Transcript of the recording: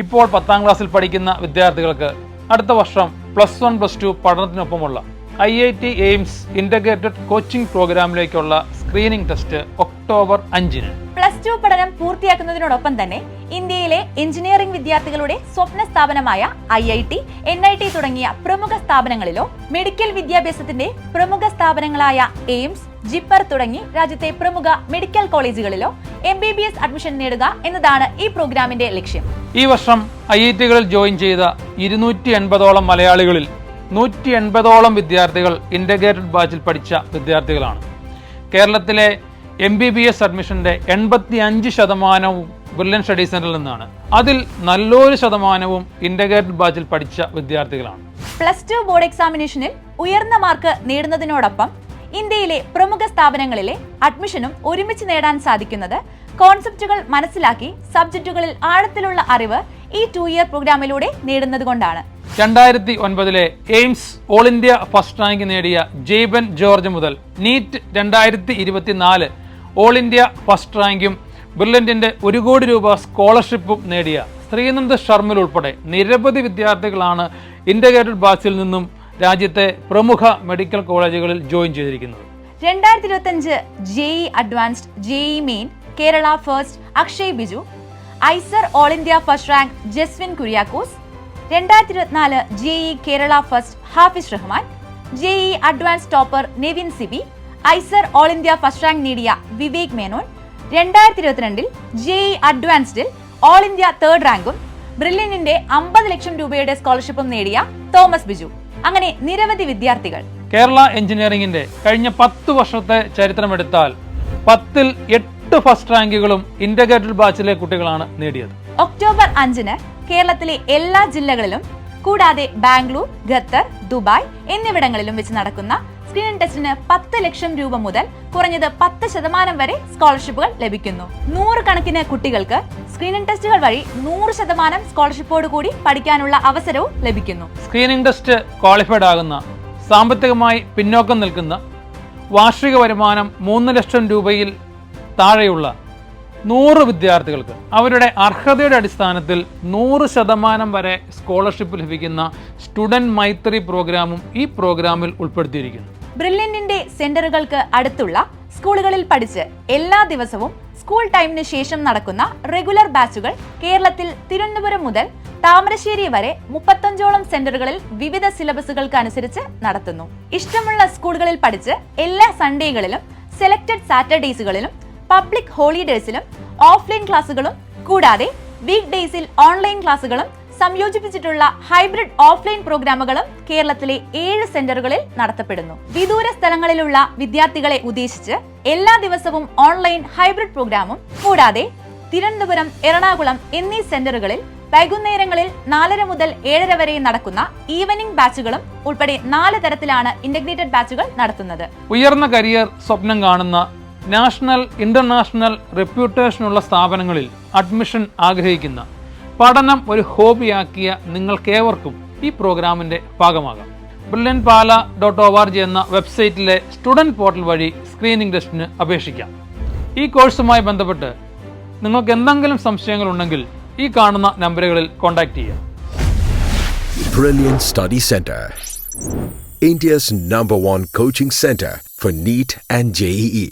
ഇപ്പോൾ 10ാം ക്ലാസ്സിൽ പഠിക്കുന്ന വിദ്യാർത്ഥികൾക്ക് അടുത്ത വർഷം +1, +2 പഠനത്തിനൊപ്പമുള്ള IIT എയിംസ് ഇന്റഗ്രേറ്റഡ് കോച്ചിംഗ് പ്രോഗ്രാമിലേക്കുള്ള സ്ക്രീനിംഗ് ടെസ്റ്റ് ഒക്ടോബർ 5-ന്. +2 പഠനം പൂർത്തിയാക്കുന്നതിനോടൊപ്പം തന്നെ ഇന്ത്യയിലെ എഞ്ചിനീയറിംഗ് വിദ്യാർത്ഥികളുടെ സ്വപ്ന സ്ഥാപനമായ IIT, NIT തുടങ്ങിയ പ്രമുഖ സ്ഥാപനങ്ങളിലോ മെഡിക്കൽ വിദ്യാഭ്യാസത്തിന്റെ പ്രമുഖ സ്ഥാപനങ്ങളായ എയിംസ്, ജിപ്പർ തുടങ്ങി രാജ്യത്തെ പ്രമുഖ മെഡിക്കൽ കോളേജുകളിലോ MBBS അഡ്മിഷൻ നേടുക എന്നതാണ് ഈ പ്രോഗ്രാമിന്റെ ലക്ഷ്യം. ഈ വർഷം IIT-കളിൽ ജോയിൻ ചെയ്ത 280ഓളം മലയാളികളിൽ 180ഓളം വിദ്യാർത്ഥികൾ ഇന്റഗ്രേറ്റഡ് ബാച്ചിൽ പഠിച്ച വിദ്യാർത്ഥികളാണ്. കേരളത്തിലെ MBBS അഡ്മിഷന്റെ 85% ബ്രില്യൻ സ്റ്റഡി സെന്ററിൽ നിന്നാണ്. അതിൽ നല്ലൊരു ശതമാനവും ഇന്റഗ്രേറ്റഡ് ബാച്ചിൽ പഠിച്ച വിദ്യാർത്ഥികളാണ്. +2 ബോർഡ് എക്സാമിനേഷനിൽ ഉയർന്ന മാർക്ക് നേടുന്നതിനോടൊപ്പം ഇന്ത്യയിലെ പ്രമുഖ സ്ഥാപനങ്ങളിലെ അഡ്മിഷനും ഒരുമിച്ച് നേടാൻ സാധിക്കുന്നത് കോൺസെപ്റ്റുകൾ മനസ്സിലാക്കി സബ്ജക്റ്റുകളിൽ ആഴത്തിലുള്ള അറിവ് ഈ 2 ഇയർ പ്രോഗ്രാമിലൂടെ നേടുന്നതുകൊണ്ടാണ്. 2009 AIIMS all India first rank നേടിയ ജെയ്ബൻ ജോർജ് മുതൽ നീറ്റ് 2024 ഓൾ ഇന്ത്യ ഫസ്റ്റ് റാങ്കും ബ്രില്യന്റിന്റെ ₹1 കോടി സ്കോളർഷിപ്പും നേടിയ ശ്രീനന്ദ് ശർമ്മിൽ ഉൾപ്പെടെ നിരവധി വിദ്യാർത്ഥികളാണ് ഇന്റഗ്രേറ്റഡ് ബാച്ചിൽ നിന്നും രാജ്യത്തെ പ്രമുഖ മെഡിക്കൽ കോളേജുകളിൽ ജോയിൻ ചെയ്തിരിക്കുന്നത്. 2025 JEE advanced, JEE main Kerala first Akshay Biju, IISER all India first rank Jaswin Kuriakose, 2024 JEE Kerala first Hafiz Rahman, JEE advance topper Nevin Sibi, IISER all India first rank നേടിയ വിവേക് മേനോൻ, 2022 JEE അഡ്വാൻസ്ഡിൽ ഓൾ ഇന്ത്യ തേർഡ് റാങ്കും ബ്രില്യന്റിന്റെ ₹50 ലക്ഷം സ്കോളർഷിപ്പും നേടിയ തോമസ് ബിജു. അങ്ങനെ നിരവധി വിദ്യാർത്ഥികൾ. കേരള എഞ്ചിനീയറിംഗിന്റെ കഴിഞ്ഞ 10 വർഷത്തെ ചരിത്രമെടുത്താൽ 10ൽ 8 ഫസ്റ്റ് റാങ്കുകളും ഇന്റഗ്രേറ്റഡ് ബാച്ചിലെ കുട്ടികളാണ് നേടിയത്. ഒക്ടോബർ 5-ന് കേരളത്തിലെ എല്ലാ ജില്ലകളിലും കൂടാതെ ബാംഗ്ലൂർ, ഖത്തർ, ദുബായ് എന്നിവിടങ്ങളിലും വെച്ച് നടക്കുന്ന സ്ക്രീനിംഗ് ടെസ്റ്റിന് ₹10 ലക്ഷം മുതൽ കുറഞ്ഞത് 10% വരെ സ്കോളർഷിപ്പുകൾ ലഭിക്കുന്നു. 100 കണക്കിന് കുട്ടികൾക്ക് സ്ക്രീനിംഗ് ടെസ്റ്റുകൾ വഴി 100% സ്കോളർഷിപ്പോട് കൂടി പഠിക്കാനുള്ള അവസരവും ലഭിക്കുന്നു. സ്ക്രീനിംഗ് ടെസ്റ്റ് ക്വാളിഫൈഡ് ആകുന്ന, സാമ്പത്തികമായി പിന്നോക്കം നിൽക്കുന്ന, വാർഷിക വരുമാനം ₹3 ലക്ഷം താഴെയുള്ള 100 വിദ്യാർത്ഥികൾക്ക് അവരുടെ അർഹതയുടെ അടിസ്ഥാനത്തിൽ 100% വരെ സ്കോളർഷിപ്പ് ലഭിക്കുന്ന സ്റ്റുഡന്റ് മൈത്രി പ്രോഗ്രാമും ഈ പ്രോഗ്രാമിൽ ഉൾപ്പെടുത്തിയിരിക്കുന്നു. ബ്രില്യന്റിന്റെ സെന്ററുകൾക്ക് അടുത്തുള്ള സ്കൂളുകളിൽ പഠിച്ച് എല്ലാ ദിവസവും സ്കൂൾ ടൈമിന് ശേഷം നടക്കുന്ന റെഗുലർ ബാച്ചുകൾ കേരളത്തിൽ തിരുവനന്തപുരം മുതൽ താമരശ്ശേരി വരെ 35ഓളം സെന്ററുകളിൽ വിവിധ സിലബസുകൾക്ക് അനുസരിച്ച് നടത്തുന്നു. ഇഷ്ടമുള്ള സ്കൂളുകളിൽ പഠിച്ച് എല്ലാ സൺഡേകളിലും, സെലക്ടഡ് സാറ്റർഡേസുകളിലും, പബ്ലിക് ഹോളിഡേസിലും ഓഫ്ലൈൻ ക്ലാസുകളും കൂടാതെ വീക്ക് ഡേയ്സിൽ ഓൺലൈൻ ക്ലാസുകളും സംയോജിപ്പിച്ചിട്ടുള്ള ഹൈബ്രിഡ് ഓഫ്ലൈൻ പ്രോഗ്രാമുകളും കേരളത്തിലെ 7 സെന്ററുകളിൽ നടത്തപ്പെടുന്നു. വിദൂര സ്ഥലങ്ങളിലുള്ള വിദ്യാർത്ഥികളെ ഉദ്ദേശിച്ച് എല്ലാ ദിവസവും ഓൺലൈൻ ഹൈബ്രിഡ് പ്രോഗ്രാമും കൂടാതെ തിരുവനന്തപുരം, എറണാകുളം എന്നീ സെന്ററുകളിൽ വൈകുന്നേരങ്ങളിൽ 4:30 മുതൽ 7:30 വരെ നടക്കുന്ന ഈവനിംഗ് ബാച്ചുകളും ഉൾപ്പെടെ 4 തരത്തിലാണ് ഇന്റഗ്രേറ്റഡ് ബാച്ചുകൾ നടത്തുന്നത്. ഉയർന്ന കരിയർ സ്വപ്നം കാണുന്ന നാഷണൽ, ഇന്റർനാഷണൽ റെപ്യൂട്ടേഷനുള്ള സ്ഥാപനങ്ങളിൽ അഡ്മിഷൻ ആഗ്രഹിക്കുന്ന, പഠനം ഒരു ഹോബിയാക്കിയ നിങ്ങൾക്കേവർക്കും ഈ പ്രോഗ്രാമിന്റെ ഭാഗമാകാം. brilliantpala.org എന്ന വെബ്സൈറ്റിലെ സ്റ്റുഡന്റ് പോർട്ടൽ വഴി സ്ക്രീനിംഗ് ടെസ്റ്റിന് അപേക്ഷിക്കാം. ഈ കോഴ്സുമായി ബന്ധപ്പെട്ട് നിങ്ങൾക്ക് എന്തെങ്കിലും സംശയങ്ങൾ ഉണ്ടെങ്കിൽ ഈ കാണുന്ന നമ്പറുകളിൽ കോൺടാക്ട് ചെയ്യാം. Brilliant Study Center, India's #1 coaching center for NEET and JEE.